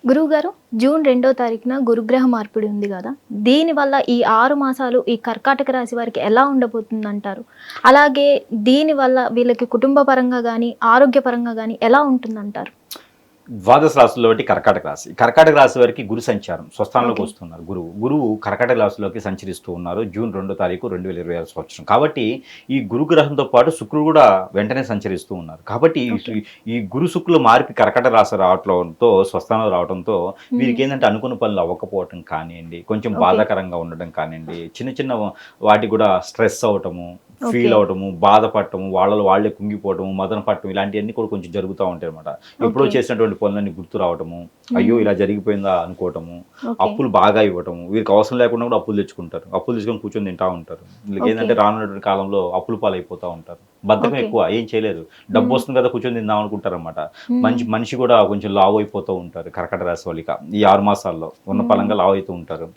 గురువుగారు, జూన్ 2వ తారీఖున గురుగ్రహ మార్పిడి ఉంది కదా, దీనివల్ల ఈ 6 మాసాలు ఈ కర్కాటక రాశి వారికి ఎలా ఉండబోతుందంటారు? అలాగే దీనివల్ల వీళ్ళకి కుటుంబ పరంగా కానీ ఆరోగ్యపరంగా కానీ ఎలా ఉంటుందంటారు? ద్వాదశ రాశుల్లో ఒకటి కర్కాటక రాశి. కర్కాటక రాశి వారికి గురు సంచారం స్వస్థానంలోకి వస్తున్నారు. గురువు కర్కాటక రాశిలోకి సంచరిస్తూ ఉన్నారు జూన్ 2వ తారీఖు 2026 సంవత్సరం. కాబట్టి ఈ గురు గ్రహంతో పాటు శుక్రుడు కూడా వెంటనే సంచరిస్తూ ఉన్నారు. కాబట్టి ఈ గురు శుక్రులు మార్పి కర్కాటక రాశి రావడంతో స్వస్థానంలో రావడంతో వీరికి ఏంటంటే అనుకున్న పనులు అవ్వకపోవటం కానివ్వండి, కొంచెం బాధాకరంగా ఉండడం కానివ్వండి, చిన్న చిన్న వాటికి కూడా స్ట్రెస్ అవటము, ఫీల్ అవటము, బాధపడటము, వాళ్ళే కుంగిపోవటము, మదన పట్టడం, ఇలాంటివన్నీ కూడా కొంచెం జరుగుతూ ఉంటాయి అనమాట. ఎప్పుడో చేసినటువంటి పనులన్నీ గుర్తు రావటము, అయ్యో ఇలా జరిగిపోయిందా అనుకోవటము, అప్పులు బాగా ఇవ్వటము, వీరికి అవసరం లేకుండా కూడా అప్పులు తెచ్చుకుంటారు, అప్పులు తెచ్చుకొని కూర్చొని తింటా ఉంటారు. వీళ్ళకి ఏంటంటే రానున్నటువంటి కాలంలో అప్పులు పాలైపోతూ ఉంటారు. బద్ధకం ఎక్కువ, ఏం చేయలేరు, డబ్బు వస్తుంది కదా కూర్చొని తిందాం అనుకుంటారు అనమాట. మనిషి కూడా కొంచెం లావు అయిపోతూ ఉంటారు కర్కాటక రాశి వాళ్ళకి ఈ 6 మాసాల్లో ఉన్న పలంగా లావు అవుతూ ఉంటారు.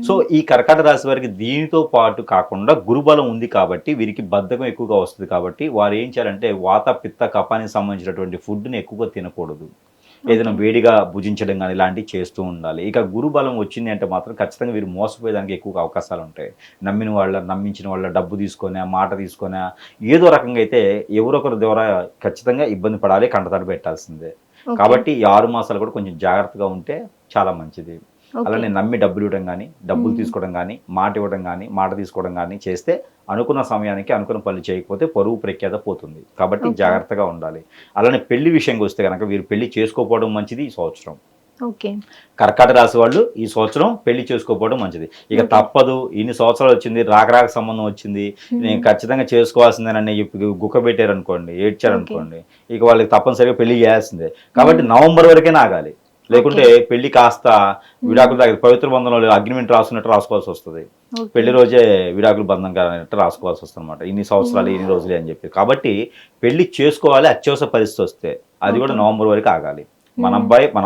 సో ఈ కర్కాటక రాశి వారికి దీనితో పాటు కాకుండా గురుబలం ఉంది కాబట్టి వీరికి బద్ధకం ఎక్కువగా వస్తుంది. కాబట్టి వారు ఏం చేయాలంటే వాత పిత్త కపానికి సంబంధించినటువంటి ఫుడ్ని ఎక్కువగా తినకూడదు. ఏదైనా వేడిగా భుజించడం కానీ ఇలాంటివి చేస్తూ ఉండాలి. ఇక గురుబలం వచ్చింది అంటే మాత్రం ఖచ్చితంగా వీరు మోసపోయేదానికి ఎక్కువగా అవకాశాలు ఉంటాయి. నమ్మించిన వాళ్ళ డబ్బు తీసుకొని మాట తీసుకొని ఏదో రకంగా అయితే ఎవరొకరి ద్వారా ఖచ్చితంగా ఇబ్బంది పడాలి, కంటతడి పెట్టాల్సిందే. కాబట్టి ఈ 6 మాసాలు కూడా కొంచెం జాగ్రత్తగా ఉంటే చాలా మంచిది. అలానే నమ్మి డబ్బులు ఇవ్వడం కానీ, డబ్బులు తీసుకోవడం కానీ, మాట ఇవ్వడం కానీ, మాట తీసుకోవడం కానీ చేస్తే అనుకున్న సమయానికి అనుకున్న పనులు చేయకపోతే పరువు ప్రఖ్యాత పోతుంది. కాబట్టి జాగ్రత్తగా ఉండాలి. అలానే పెళ్లి విషయంకి వస్తే కనుక వీరు పెళ్లి చేసుకోకపోవడం మంచిది ఈ సంవత్సరం. కర్కాటక రాశి వాళ్ళు ఈ సంవత్సరం పెళ్లి చేసుకోకపోవడం మంచిది. ఇక తప్పదు, ఇన్ని సంవత్సరాలు వచ్చింది, రాక సంబంధం వచ్చింది, నేను ఖచ్చితంగా చేసుకోవాల్సిందేనని చెప్పి గుక్క పెట్టారనుకోండి, ఏడ్చారనుకోండి, ఇక వాళ్ళకి తప్పనిసరిగా పెళ్లి చేయాల్సిందే. కాబట్టి నవంబర్ వరకే ఆగాలి. లేకుంటే పెళ్లి కాస్త విడాకులు దగ్గర పవిత్ర బంధంలో అగ్రిమెంట్ రాసుకున్నట్టు రాసుకోవాల్సి వస్తుంది. పెళ్లి రోజే విడాకుల బంధం కానట్టు రాసుకోవాల్సి వస్తుంది అనమాట. ఇన్ని సంవత్సరాలు ఇన్ని రోజులే అని చెప్పి. కాబట్టి పెళ్లి చేసుకోవాలి, అత్యవసర పరిస్థితి వస్తే అది కూడా నవంబర్ వరకు ఆగాలి. మన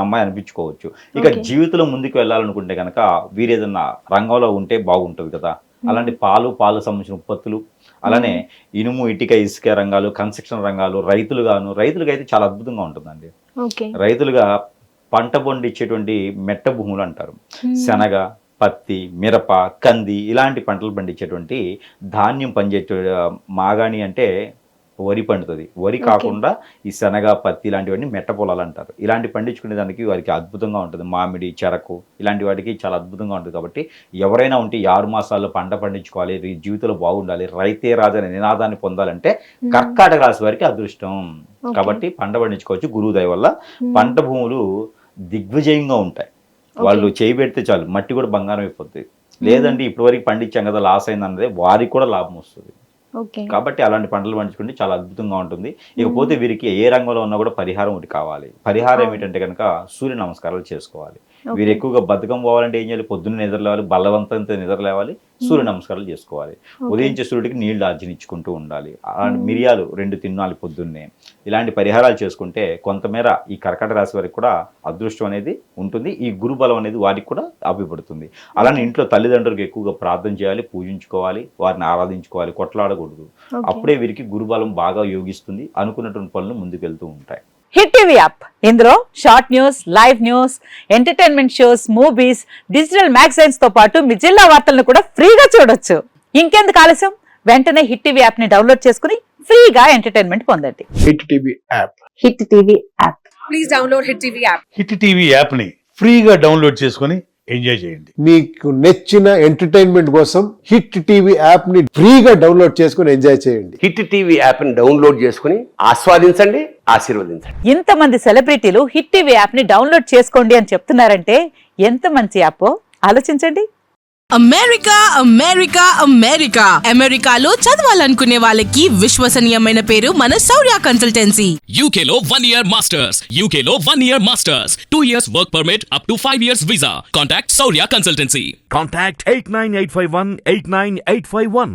అమ్మాయి అనిపించుకోవచ్చు. ఇక జీవితంలో ముందుకు వెళ్ళాలనుకుంటే కనుక వీరు ఏదన్నా రంగంలో ఉంటే బాగుంటుంది కదా. అలాంటి పాలు సంబంధించిన ఉత్పత్తులు, అలానే ఇనుము, ఇటుక, ఇసుక రంగాలు, కన్స్ట్రక్షన్ రంగాలు, రైతులుగా అయితే చాలా అద్భుతంగా ఉంటుందండి. రైతులుగా పంట పండించేటువంటి మెట్ట భూములు అంటారు. శనగ, పత్తి, మిరప, కంది ఇలాంటి పంటలు పండించేటువంటి ధాన్యం పండించే మాగాణి అంటే వరి పండుతుంది. వరి కాకుండా ఈ శనగ, పత్తి ఇలాంటివన్నీ మెట్ట పొలాలు అంటారు. ఇలాంటి పండించుకునే దానికి వారికి అద్భుతంగా ఉంటుంది. మామిడి, చెరకు ఇలాంటి వాటికి చాలా అద్భుతంగా ఉంటుంది. కాబట్టి ఎవరైనా ఉంటే 6 మాసాల్లో పంట పండించుకోవాలి, జీవితంలో బాగుండాలి, రైతే రాజు అనే నినాదాన్ని పొందాలంటే కర్కాటక రాశి వారికి అదృష్టం. కాబట్టి పంట పండించుకోవచ్చు. గురువు దయ వల్ల పంట భూములు దిగ్విజయంగా ఉంటాయి. వాళ్ళు చేయి పెడితే చాలు మట్టి కూడా బంగారం అయిపోతుంది. లేదండి ఇప్పటివరకు పండించాం కదా లాస్ అయిందన్నదే వారికి కూడా లాభం వస్తుంది. కాబట్టి అలాంటి పంటలు పండించుకుంటే చాలా అద్భుతంగా ఉంటుంది. ఇకపోతే వీరికి ఏ రంగంలో ఉన్నా కూడా పరిహారం ఒకటి కావాలి. పరిహారం ఏమిటంటే కనుక సూర్య నమస్కారాలు చేసుకోవాలి. వీరు ఎక్కువగా బద్ధకం పోవాలంటే ఏం చేయాలి? పొద్దున్న నిద్రలేవాలి, బలవంతంతో నిద్రలేవాలి, సూర్య నమస్కారాలు చేసుకోవాలి. ఉదయించే సూర్యుడికి నీళ్లు ఆర్జనించుకుంటూ ఉండాలి. మిరియాలు 2 తినాలి పొద్దున్నే. ఇలాంటి పరిహారాలు చేసుకుంటే కొంతమేర ఈ కర్కాటక రాశి వారికి కూడా అదృష్టం అనేది ఉంటుంది. ఈ గురు బలం అనేది వారికి కూడా అభిపడుతుంది. అలానే ఇంట్లో తల్లిదండ్రులకు ఎక్కువగా ప్రార్థన చేయాలి, పూజించుకోవాలి, వారిని ఆరాధించుకోవాలి, కొట్లాడకూడదు. అప్పుడే వీరికి గురుబలం బాగా యోగిస్తుంది. అనుకున్నటువంటి పనులు ముందుకెళ్తూ ఉంటాయి. హిట్ టీవీ యాప్, ఇందులో short news, live news, entertainment shows, movies, digital magazines తో పాటు మీ జిల్లా వార్తలను కూడా ఫ్రీగా చూడొచ్చు. ఇంకెందుకు ఆలస్యం? వెంటనే హిట్ టీవీ యాప్ ని డౌన్లోడ్ చేసుకుని ఫ్రీగా ఎంటర్టైన్మెంట్ పొందండి. Hit TV app. Hit TV app. Please download hit TV app. Hit TV app ని ఫ్రీగా డౌన్లోడ్ చేసుకుని ఎంజాయ్ చేయండి. మీకు నచ్చిన ఎంటర్టైన్మెంట్ కోసం హిట్ టీవీ యాప్ ని ఫ్రీగా డౌన్లోడ్ చేసుకుని ఎంజాయ్ చేయండి. హిట్ టీవీ యాప్ ని డౌన్లోడ్ చేసుకుని ఆస్వాదించండి, ఆశీర్వదించండి. ఇంతమంది సెలబ్రిటీలు హిట్ టీవీ యాప్ ని డౌన్లోడ్ చేసుకోండి అని చెప్తున్నారంటే ఎంత మంచి యాప్ ఆలోచించండి. అమెరికా అమెరికాలో చదవాలనుకునే వాళ్ళకి విశ్వసనీయమైన పేరు మన శౌర్య కన్సల్టెన్సీ. UK లో 1 year masters, UK లో 1 year masters, 2 years work permit up to 5 years visa. Contact Saurya Consultancy. Contact 89851 89851.